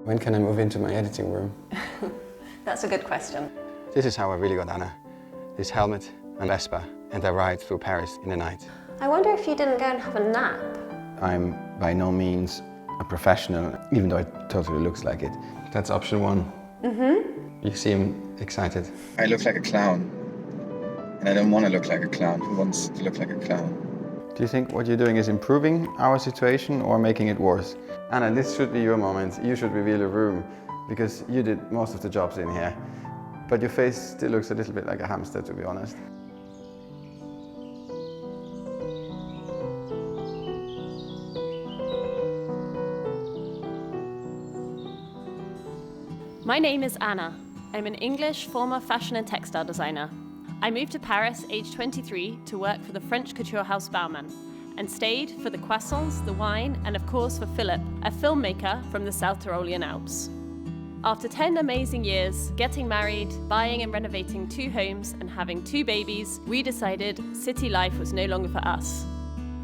When can I move into my editing room? That's a good question. This is how I really got Anna. This helmet and Vespa, and I ride through Paris in the night. I wonder if you didn't go and have a nap. I'm by no means a professional, even though it totally looks like it. That's option one. Mm-hmm. You seem excited. I look like a clown, and I don't want to look like a clown. Who wants to look like a clown? Do you think what you're doing is improving our situation or making it worse? Anna, this should be your moment. You should reveal a room, because you did most of the jobs in here. But your face still looks a little bit like a hamster, to be honest. My name is Anna. I'm an English former fashion and textile designer. I moved to Paris aged 23 to work for the French couture house Baumann and stayed for the croissants, the wine, and of course for Philip, a filmmaker from the South Tyrolean Alps. After 10 amazing years, getting married, buying and renovating 2 homes and having 2 babies, we decided city life was no longer for us.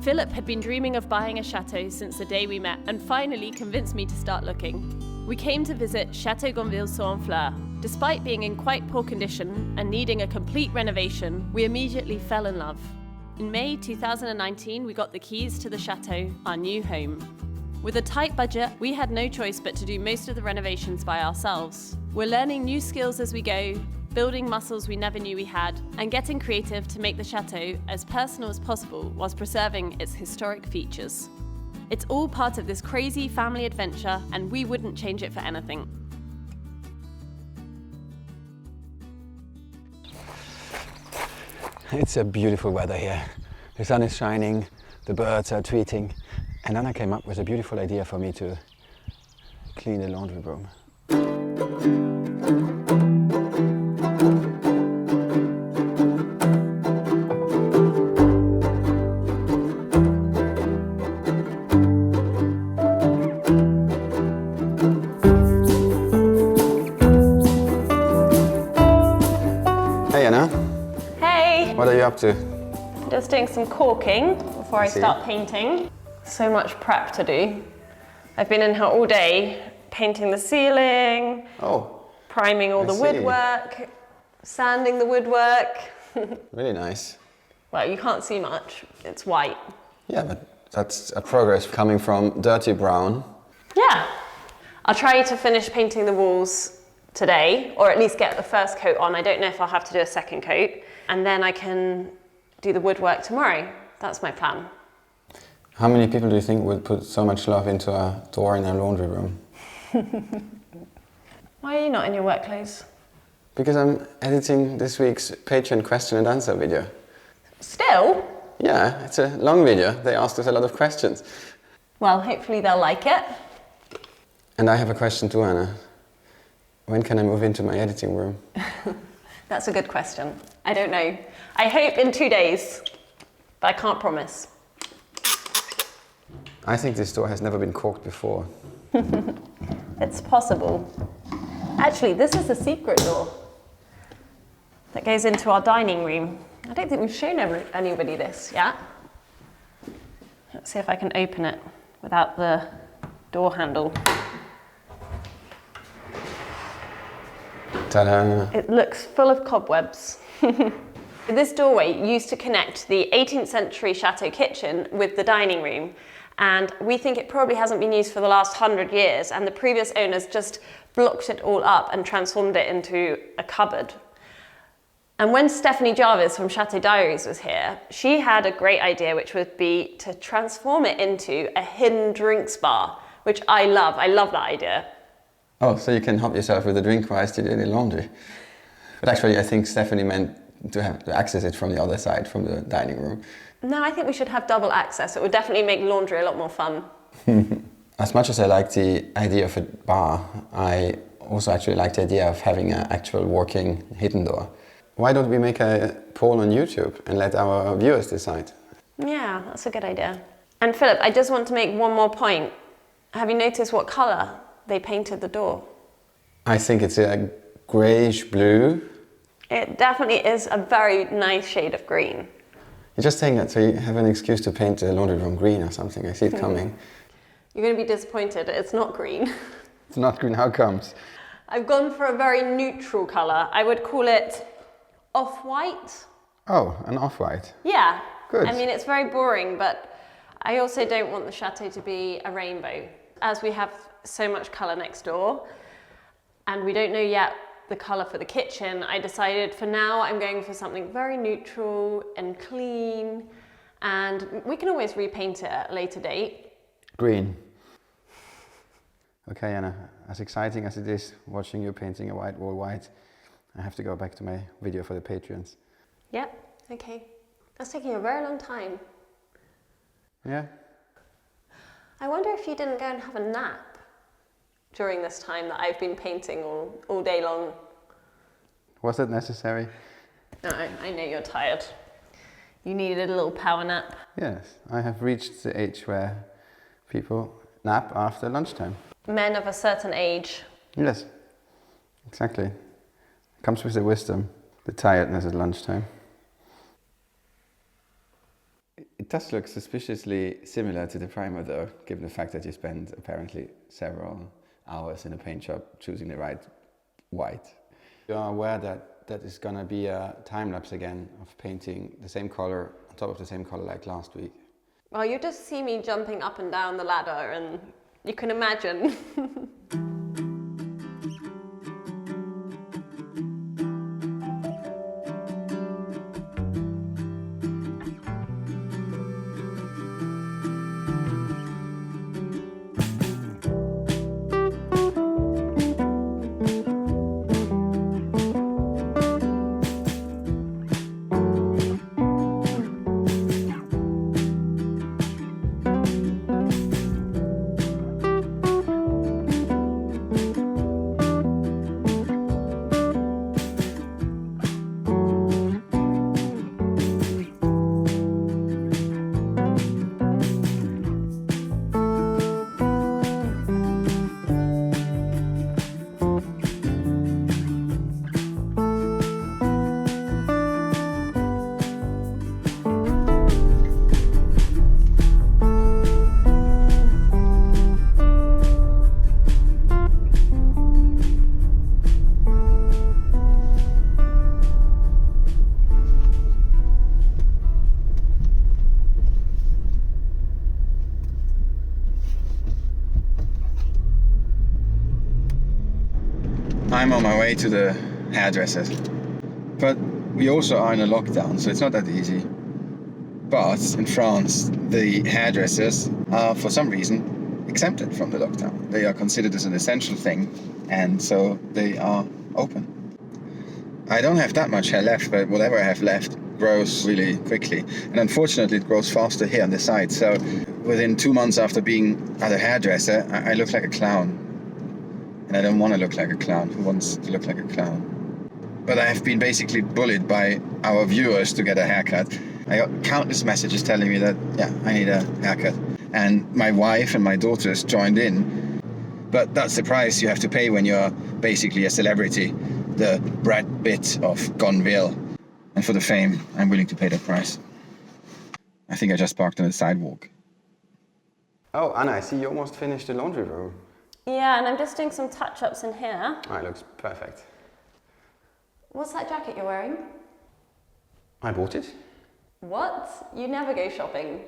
Philip had been dreaming of buying a chateau since the day we met and finally convinced me to start looking. We came to visit Chateau Gonville-sur-Honfleur. Despite being in quite poor condition and needing a complete renovation, we immediately fell in love. In May 2019, we got the keys to the chateau, our new home. With a tight budget, we had no choice but to do most of the renovations by ourselves. We're learning new skills as we go, building muscles we never knew we had, and getting creative to make the chateau as personal as possible whilst preserving its historic features. It's all part of this crazy family adventure, and we wouldn't change it for anything. It's a beautiful weather here. The sun is shining, the birds are tweeting, and Anna came up with a beautiful idea for me to clean the laundry room. Hey Anna. Hey! What are you up to? Just doing some caulking before I start painting. So much prep to do. I've been in here all day, painting the ceiling, priming all the woodwork, sanding the woodwork. Really nice. Well, you can't see much, it's white. Yeah, but that's a progress coming from dirty brown. Yeah. I'll try to finish painting the walls today, or at least get the first coat on. I don't know if I'll have to do a second coat. And then I can do the woodwork tomorrow. That's my plan. How many people do you think would put so much love into a door in a laundry room? Why are you not in your work clothes? Because I'm editing this week's Patreon question and answer video. Still? Yeah, it's a long video. They asked us a lot of questions. Well, hopefully they'll like it. And I have a question to Anna. When can I move into my editing room? That's a good question. I don't know. I hope in 2 days, but I can't promise. I think this door has never been corked before. It's possible. Actually, this is the secret door that goes into our dining room. I don't think we've shown anybody this yet. Let's see if I can open it without the door handle. Ta-da! It looks full of cobwebs. This doorway used to connect the 18th century chateau kitchen with the dining room, and we think it probably hasn't been used for the last 100 years, and the previous owners just blocked it all up and transformed it into a cupboard. And when Stephanie Jarvis from Chateau Diaries was here, she had a great idea, which would be to transform it into a hidden drinks bar, which I love. I love that idea. Oh, so you can help yourself with a drink whilst you do the laundry. But actually, I think Stephanie meant to have to access it from the other side, from the dining room. No, I think we should have double access. It would definitely make laundry a lot more fun. As much as I like the idea of a bar, I also actually like the idea of having an actual working hidden door. Why don't we make a poll on YouTube and let our viewers decide? Yeah, that's a good idea. And Philip, I just want to make one more point. Have you noticed what colour they painted the door? I think it's a greyish blue. It definitely is a very nice shade of green. You're just saying that so you have an excuse to paint the laundry room green or something. I see it coming. You're going to be disappointed. It's not green. It's not green, how comes? I've gone for a very neutral colour. I would call it off-white. Oh, an off-white. Yeah. Good. I mean, it's very boring, but I also don't want the chateau to be a rainbow. As we have so much colour next door, and we don't know yet the colour for the kitchen, I decided for now I'm going for something very neutral and clean, and we can always repaint it at a later date. Green. Okay, Anna, as exciting as it is watching you painting a white wall white, I have to go back to my video for the Patreons. Yep, okay. That's taking a very long time. Yeah? I wonder if you didn't go and have a nap during this time that I've been painting all day long. Was that necessary? No, I know you're tired. You needed a little power nap. Yes, I have reached the age where people nap after lunchtime. Men of a certain age. Yes, exactly. Comes with the wisdom, the tiredness at lunchtime. It does look suspiciously similar to the primer though, given the fact that you spend apparently several hours in a paint shop choosing the right white. You are aware that that is gonna be a time lapse again of painting the same color on top of the same color like last week. Well, you just see me jumping up and down the ladder and you can imagine. I'm on my way to the hairdressers. But we also are in a lockdown, so it's not that easy. But in France, the hairdressers are, for some reason, exempted from the lockdown. They are considered as an essential thing, and so they are open. I don't have that much hair left, but whatever I have left grows really quickly. And unfortunately, it grows faster here on the side. So within 2 months after being at a hairdresser, I look like a clown. And I don't want to look like a clown. Who wants to look like a clown? But I have been basically bullied by our viewers to get a haircut. I got countless messages telling me that, yeah, I need a haircut. And my wife and my daughters joined in. But that's the price you have to pay when you're basically a celebrity. The Brad Pitt of Gonville. And for the fame, I'm willing to pay that price. I think I just parked on the sidewalk. Oh, Anna, I see you almost finished the laundry room. Yeah, and I'm just doing some touch-ups in here. Oh, it looks perfect. What's that jacket you're wearing? I bought it. What? You never go shopping.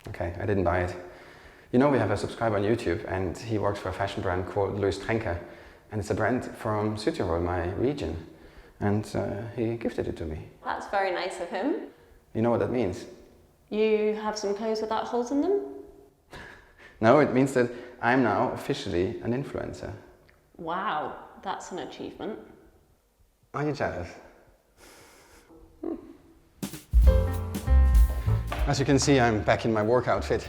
Okay, I didn't buy it. You know, we have a subscriber on YouTube and he works for a fashion brand called Louis Trenker. And it's a brand from Südtirol, my region. And he gifted it to me. That's very nice of him. You know what that means? You have some clothes without holes in them? No, it means that I'm now officially an influencer. Wow, that's an achievement. Are you jealous? As you can see, I'm back in my work outfit.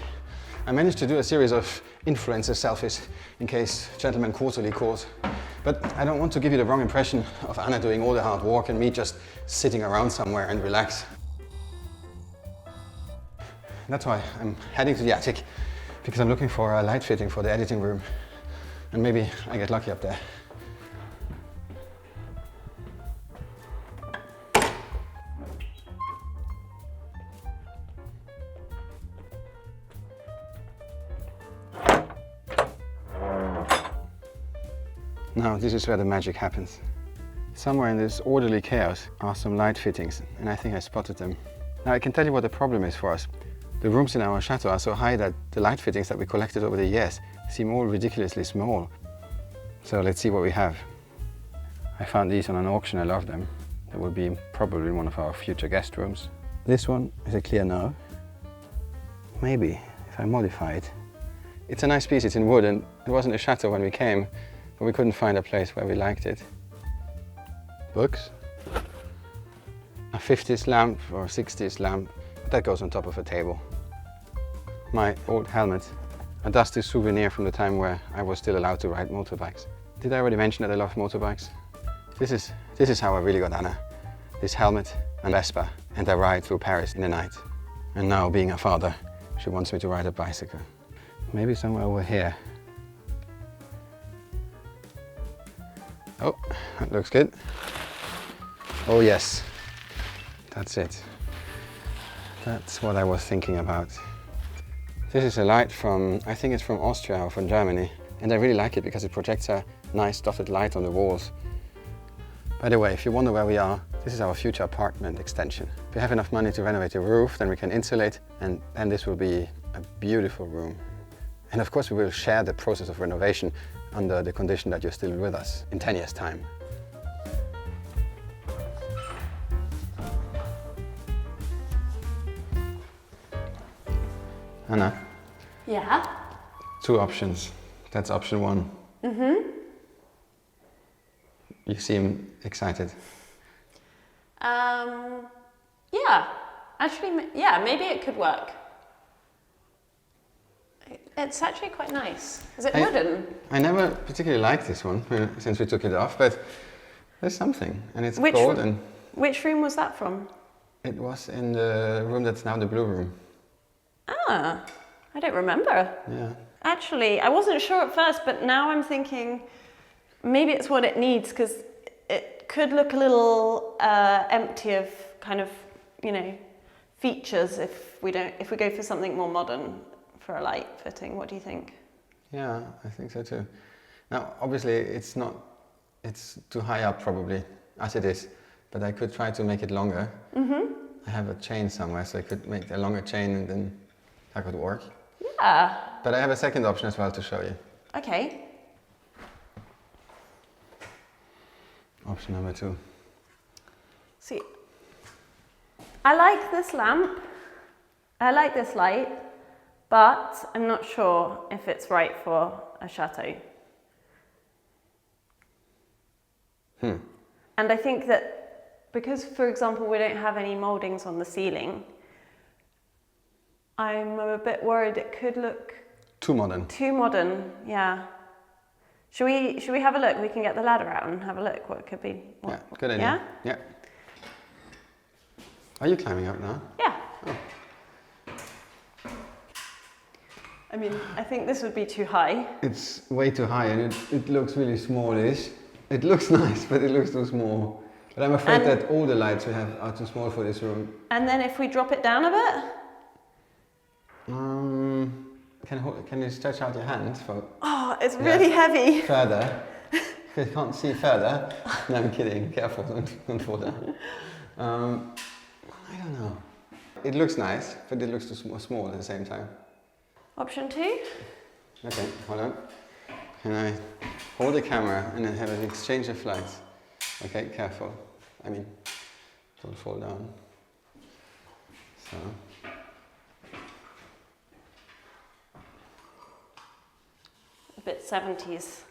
I managed to do a series of influencer selfies in case Gentleman Quarterly calls. But I don't want to give you the wrong impression of Anna doing all the hard work and me just sitting around somewhere and relax. That's why I'm heading to the attic, because I'm looking for a light fitting for the editing room. And maybe I get lucky up there. Now this is where the magic happens. Somewhere in this orderly chaos are some light fittings, and I think I spotted them. Now I can tell you what the problem is for us. The rooms in our chateau are so high that the light fittings that we collected over the years seem all ridiculously small. So let's see what we have. I found these on an auction, I love them. That will be probably in one of our future guest rooms. This one is a clear no. Maybe, if I modify it. It's a nice piece, it's in wood, and it wasn't a chateau when we came, but we couldn't find a place where we liked it. Books. A 50s lamp or 60s lamp, that goes on top of a table. My old helmet, a dusty souvenir from the time where I was still allowed to ride motorbikes. Did I already mention that I love motorbikes? This is how I really got Anna. This helmet and Vespa, and I ride through Paris in the night. And now, being a father, she wants me to ride a bicycle. Maybe somewhere over here. Oh, that looks good. Oh yes, that's it. That's what I was thinking about. This is a light from, I think it's from Austria or from Germany. And I really like it because it projects a nice dotted light on the walls. By the way, if you wonder where we are, this is our future apartment extension. If we have enough money to renovate the roof, then we can insulate, and then this will be a beautiful room. And of course we will share the process of renovation under the condition that you're still with us in 10 years' time. Anna? Yeah? 2 options. That's option 1. Mm-hmm. You seem excited. Yeah. Actually, yeah, maybe it could work. It's actually quite nice. Is it wooden? I never particularly liked this one since we took it off, but there's something, and it's cold. And which room was that from? it was in the room that's now the blue room. Ah, I don't remember. Yeah. Actually, I wasn't sure at first, but now I'm thinking maybe it's what it needs, because it could look a little empty of kind of, you know, features if we go for something more modern for a light fitting. What do you think? Yeah, I think so too. Now, obviously, it's too high up probably, as it is, but I could try to make it longer. Mm-hmm. I have a chain somewhere, so I could make a longer chain and then that could work. Yeah. But I have a second option as well to show you. Okay. Option number 2. See, I like this lamp, I like this light, but I'm not sure if it's right for a chateau. And I think that because, for example, we don't have any mouldings on the ceiling, I'm a bit worried it could look too modern. Too modern, yeah. Should we have a look? We can get the ladder out and have a look what it could be. Yeah, good idea. Yeah? Yeah. Are you climbing up now? Yeah. Oh. I mean, I think this would be too high. It's way too high and it looks really smallish. It looks nice, but it looks too small. But I'm afraid that all the lights we have are too small for this room. And then if we drop it down a bit? Can you stretch out your hand for? Oh, it's really heavy. Further. You can't see further. No, I'm kidding. Careful, don't fall down. I don't know. It looks nice, but it looks too small at the same time. Option 2? Okay, hold on. Can I hold the camera and then have an exchange of lights? Okay, careful. I mean, don't fall down. So. A bit 70s.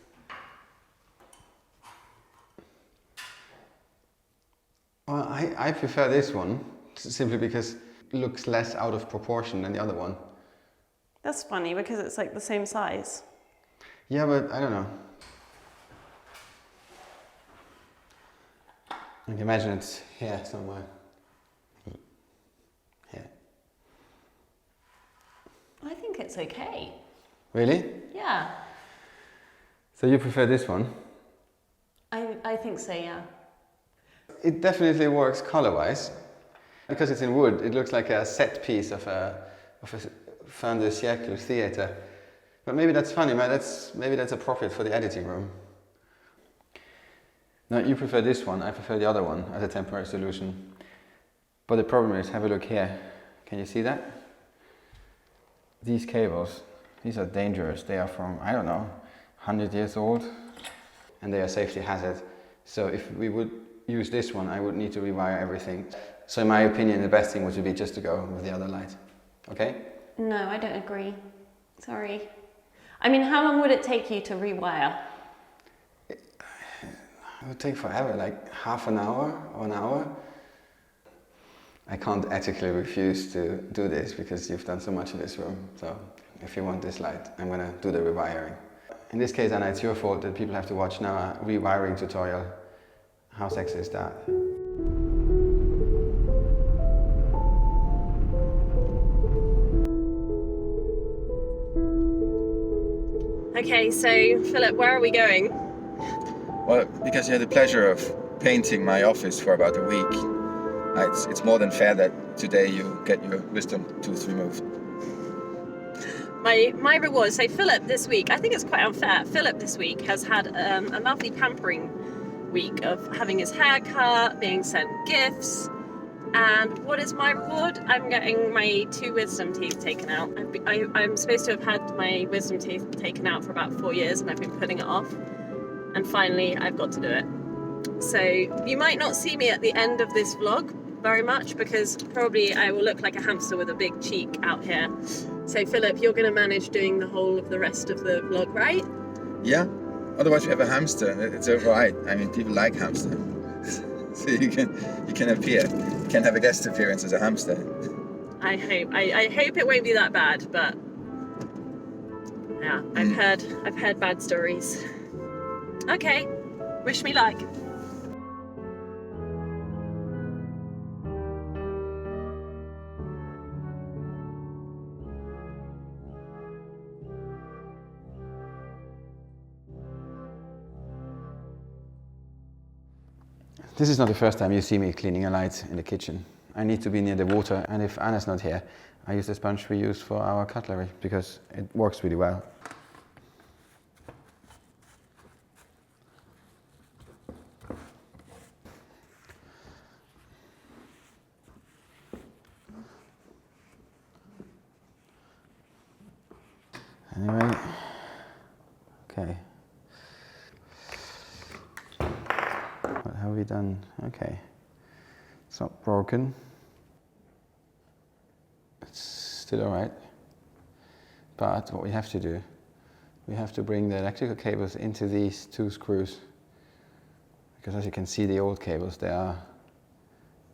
Well, I prefer this one, simply because it looks less out of proportion than the other one. That's funny, because it's like the same size. Yeah, but I don't know. I can imagine it's here somewhere. Here. I think it's okay. Really? Yeah. So you prefer this one? I think so, yeah. It definitely works color-wise. Because it's in wood, it looks like a set piece of a fin de siècle theater. But maybe that's funny, maybe that's appropriate for the editing room. No, you prefer this one, I prefer the other one as a temporary solution. But the problem is, have a look here. Can you see that? These cables, these are dangerous. They are from, I don't know, 100 years old. And they are a safety hazard. So if we would use this one, I would need to rewire everything. So in my opinion, the best thing would be just to go with the other light. Okay? No, I don't agree. Sorry. I mean, how long would it take you to rewire? It would take forever, like half an hour or an hour. I can't ethically refuse to do this because you've done so much in this room. So if you want this light, I'm gonna do the rewiring. In this case, Anna, it's your fault that people have to watch now a rewiring tutorial. How sexy is that? Okay, so Philip, where are we going? Well, because you had the pleasure of painting my office for about a week, it's more than fair that today you get your wisdom tooth removed. My reward, so Philip this week, I think it's quite unfair, Philip this week has had a lovely pampering week of having his hair cut, being sent gifts, and what is my reward? I'm getting my 2 wisdom teeth taken out. I'm supposed to have had my wisdom teeth taken out for about 4 years and I've been putting it off, and finally I've got to do it. So you might not see me at the end of this vlog very much because probably I will look like a hamster with a big cheek out here. So Philip, you're going to manage doing the whole of the rest of the vlog, right? Yeah, otherwise we have a hamster. It's alright. I mean, people like hamster. So you can appear. You can have a guest appearance as a hamster. I hope it won't be that bad, but yeah, I've heard bad stories. Okay, wish me luck. This is not the first time you see me cleaning a light in the kitchen. I need to be near the water, and if Anna's not here, I use the sponge we use for our cutlery because it works really well. Anyway, okay. What have we done? Okay. It's not broken. It's still alright. But what we have to do, we have to bring the electrical cables into these 2 screws. Because as you can see, the old cables, they are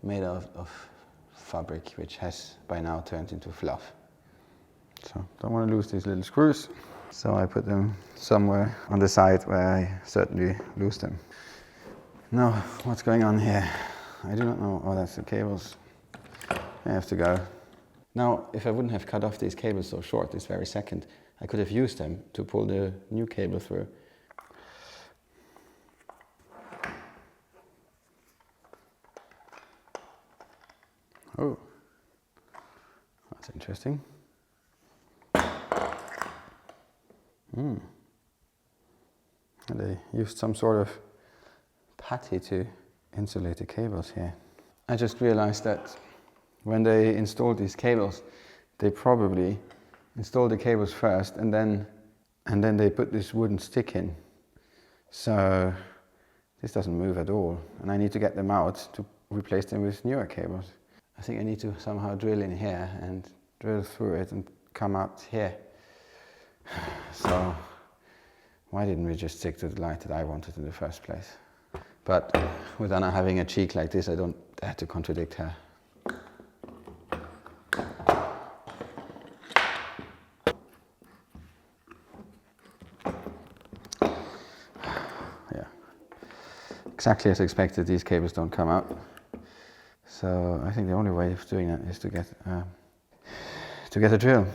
made of fabric, which has by now turned into fluff. So don't want to lose these little screws. So I put them somewhere on the side where I certainly lose them. Now, what's going on here? I do not know. Oh, that's the cables. I have to go. Now, if I wouldn't have cut off these cables so short this very second, I could have used them to pull the new cable through. Oh, that's interesting. And they used some sort of putty to insulate the cables here. I just realized that when they installed these cables, they probably installed the cables first and then they put this wooden stick in. So this doesn't move at all, and I need to get them out to replace them with newer cables. I think I need to somehow drill in here and drill through it and come out here. So why didn't we just stick to the light that I wanted in the first place? But with Anna having a cheek like this, I don't dare to contradict her. Yeah, exactly as expected, these cables don't come out. So I think the only way of doing that is to get a drill.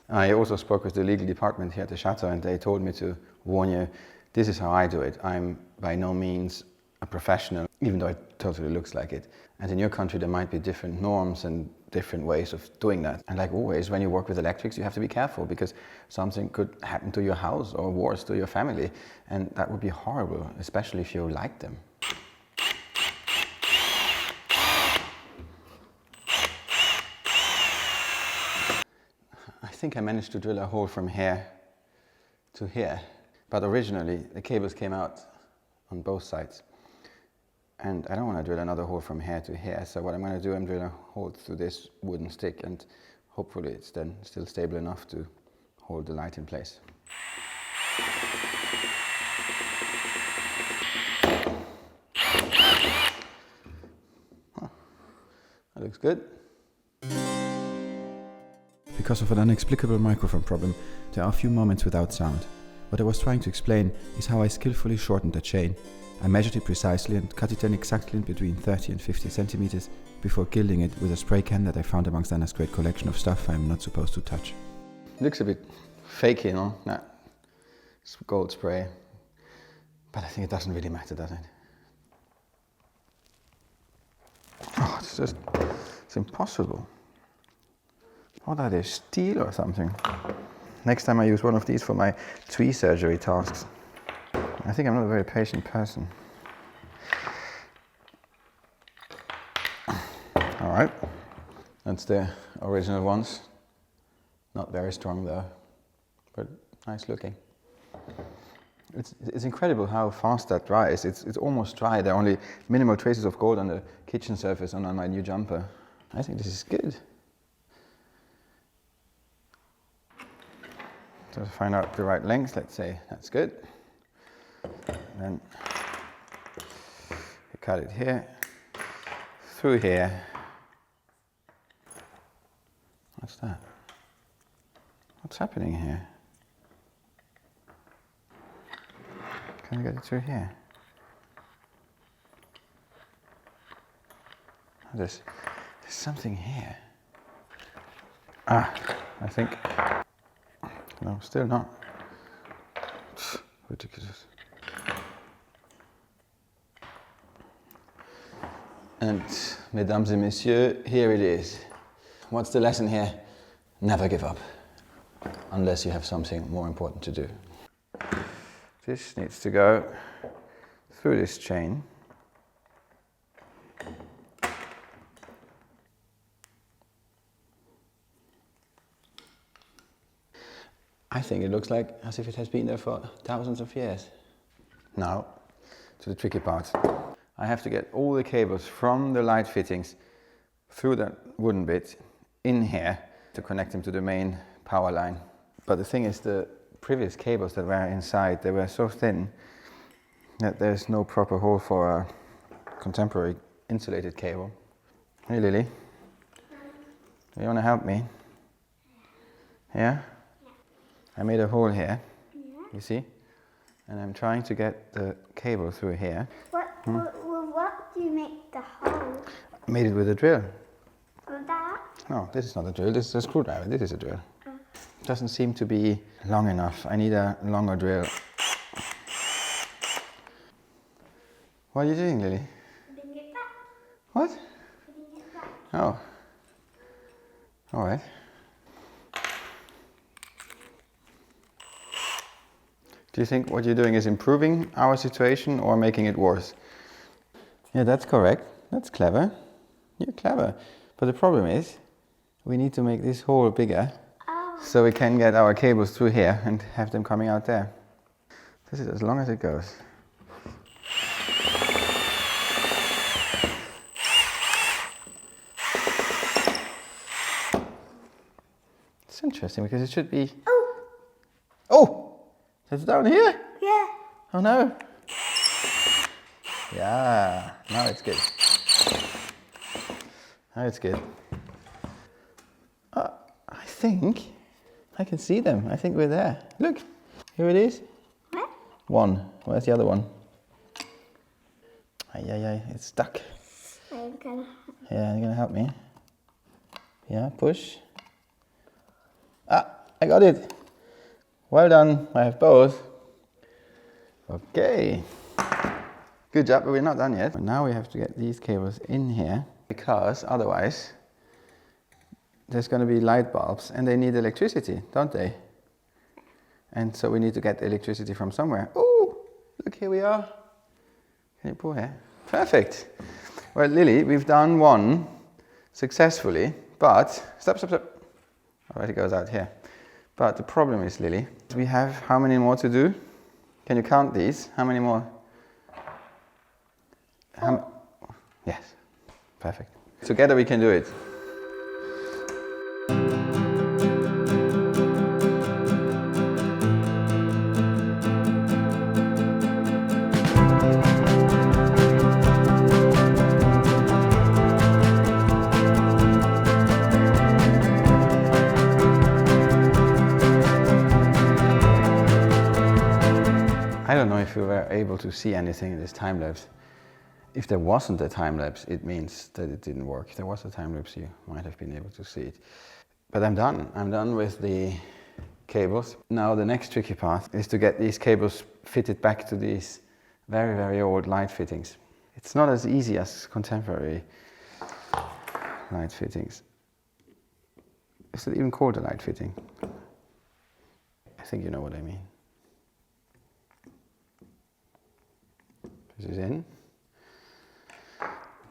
I also spoke with the legal department here at the Chateau, and they told me to warn you, this is how I do it. I'm by no means a professional, even though it totally looks like it. And in your country there might be different norms and different ways of doing that. And like always, when you work with electrics, you have to be careful because something could happen to your house or worse, to your family. And that would be horrible, especially if you like them. I think I managed to drill a hole from here to here. But originally, the cables came out on both sides. And I don't want to drill another hole from here to here, so what I'm going to do, I'm drill a hole through this wooden stick, and hopefully it's then still stable enough to hold the light in place. Oh, that looks good. Because of an inexplicable microphone problem, there are a few moments without sound. What I was trying to explain is how I skillfully shortened the chain. I measured it precisely and cut it in exactly between 30 and 50 centimeters before gilding it with a spray can that I found amongst Anna's great collection of stuff I'm not supposed to touch. Looks a bit fake, you know, that gold spray, but I think it doesn't really matter, does it? Oh, it's impossible. What are they, steel or something? Next time I use one of these for my tree surgery tasks. I think I'm not a very patient person. All right, that's the original ones. Not very strong though, but nice looking. It's incredible how fast that dries. It's almost dry. There are only minimal traces of gold on the kitchen surface and on my new jumper. I think this is good. So to find out the right length, let's say that's good. Then you cut it here, through here. What's that? What's happening here? Can I get it through here? Oh, there's something here. Ah, I think. No, still not. Ridiculous. And, mesdames et messieurs, here it is. What's the lesson here? Never give up, unless you have something more important to do. This needs to go through this chain. I think it looks like as if it has been there for thousands of years. Now, to the tricky part. I have to get all the cables from the light fittings through that wooden bit in here to connect them to the main power line. But the thing is, the previous cables that were inside, they were so thin that there's no proper hole for a contemporary insulated cable. Hey Lily, do you want to help me? Yeah? I made a hole here, you see? And I'm trying to get the cable through here. What do you make the hole? I made it with a drill. With that? No, this is not a drill, this is a screwdriver, this is a drill. Doesn't seem to be long enough. I need a longer drill. What are you doing, Lily? Putting it back. What? Putting it back. Oh. All right. Do you think what you're doing is improving our situation or making it worse? Yeah, that's correct. That's clever. You're clever. But the problem is, we need to make this hole bigger so we can get our cables through here and have them coming out there. This is as long as it goes. It's interesting because it should be... Oh! It's down here? Yeah. Oh no. Yeah, now it's good. Now it's good. I think I can see them. I think we're there. Look, here it is. What? One. Where's the other one? Ay, it's stuck. I'm gonna... Yeah, you're gonna help me. Yeah, push. Ah, I got it. Well done, I have both. Okay. Good job, but we're not done yet. But now we have to get these cables in here, because otherwise there's going to be light bulbs and they need electricity, don't they? And so we need to get the electricity from somewhere. Oh, look, here we are. Can you pull here? Perfect. Well, Lily, we've done one successfully, but stop. Alright, it goes out here. But the problem is, Lily, we have how many more to do? Can you count these? How many more? Yes, perfect. Together we can do it. I don't know if you were able to see anything in this time lapse. If there wasn't a time lapse, it means that it didn't work. If there was a time lapse, you might have been able to see it. But I'm done. I'm done with the cables. Now the next tricky part is to get these cables fitted back to these very, very old light fittings. It's not as easy as contemporary light fittings. Is it even called a light fitting? I think you know what I mean. This is in.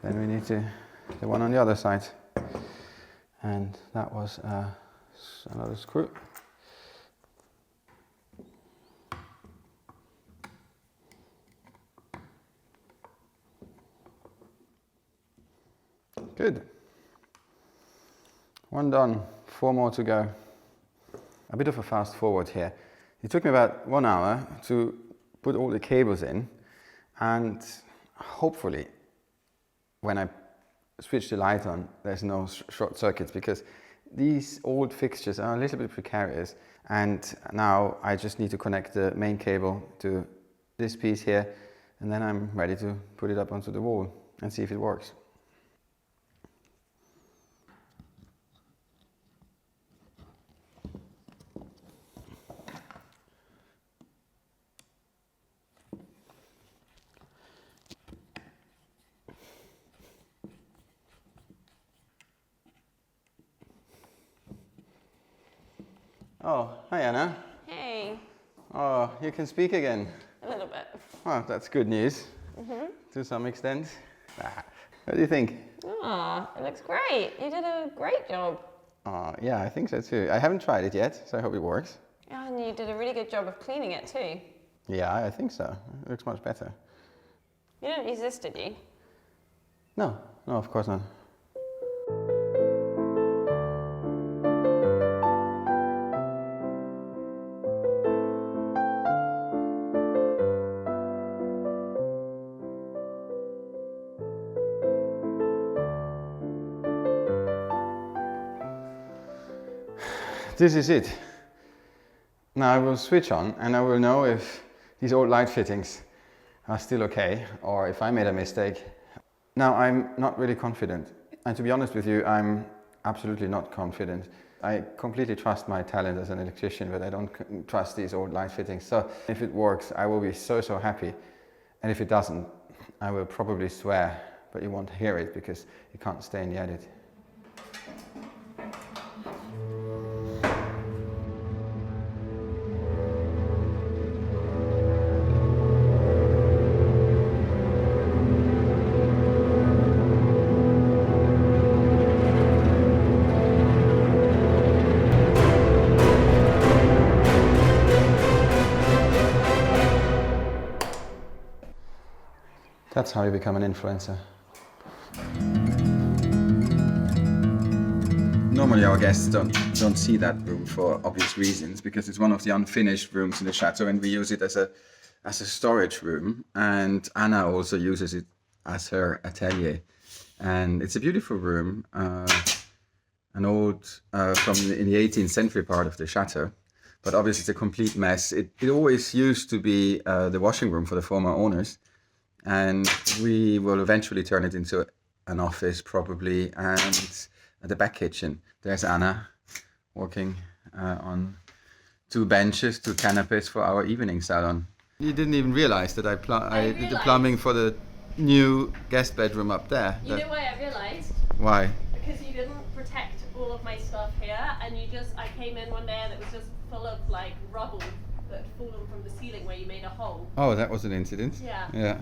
Then we need the one on the other side. And that was another screw. Good. One done, 4 more to go. A bit of a fast forward here. It took me about 1 hour to put all the cables in, and hopefully when I switch the light on, there's no short circuits, because these old fixtures are a little bit precarious, and now I just need to connect the main cable to this piece here, and then I'm ready to put it up onto the wall and see if it works. Oh, hi Anna. Hey. Oh, you can speak again. A little bit. Oh, that's good news. To some extent. What do you think? Oh, it looks great. You did a great job. Yeah, I think so too. I haven't tried it yet, so I hope it works. Yeah, and you did a really good job of cleaning it too. Yeah, I think so. It looks much better. You didn't use this, did you? No, of course not. This is it. Now I will switch on and I will know if these old light fittings are still okay or if I made a mistake. Now I'm not really confident, and to be honest with you, I'm absolutely not confident. I completely trust my talent as an electrician, but I don't trust these old light fittings. So if it works, I will be so happy, and if it doesn't, I will probably swear, but you won't hear it because you can't stay in the edit. That's how you become an influencer. Normally our guests don't see that room for obvious reasons, because it's one of the unfinished rooms in the chateau and we use it as a storage room, and Anna also uses it as her atelier. And it's a beautiful room, an old, in the 18th century part of the chateau, but obviously it's a complete mess. It always used to be the washing room for the former owners. And we will eventually turn it into an office probably, and at the back kitchen there's Anna working on 2 benches, 2 canapes for our evening salon. You didn't even realize that I did the plumbing for the new guest bedroom up there. You know why I realised? Why? Because you didn't protect all of my stuff here, and I came in one day and it was just full of like rubble that had fallen from the ceiling where you made a hole. Oh, that was an incident. Yeah. Yeah.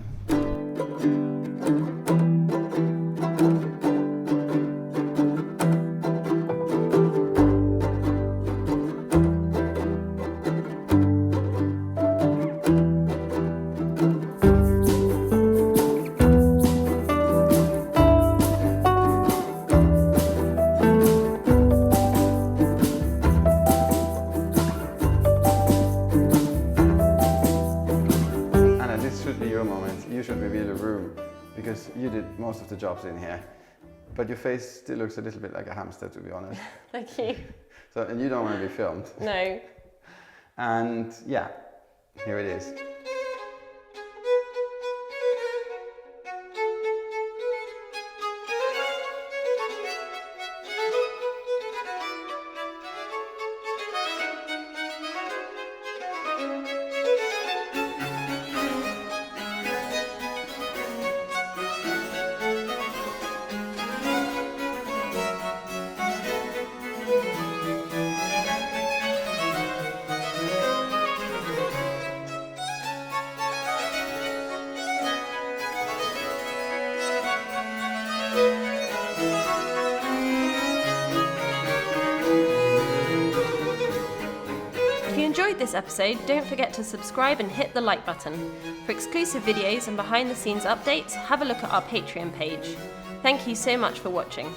You should reveal a room because you did most of the jobs in here. But your face still looks a little bit like a hamster, to be honest. Thank you. So, and you don't want to be filmed. No. And yeah, here it is. If you enjoyed this episode, don't forget to subscribe and hit the like button. For exclusive videos and behind the scenes updates, have a look at our Patreon page. Thank you so much for watching.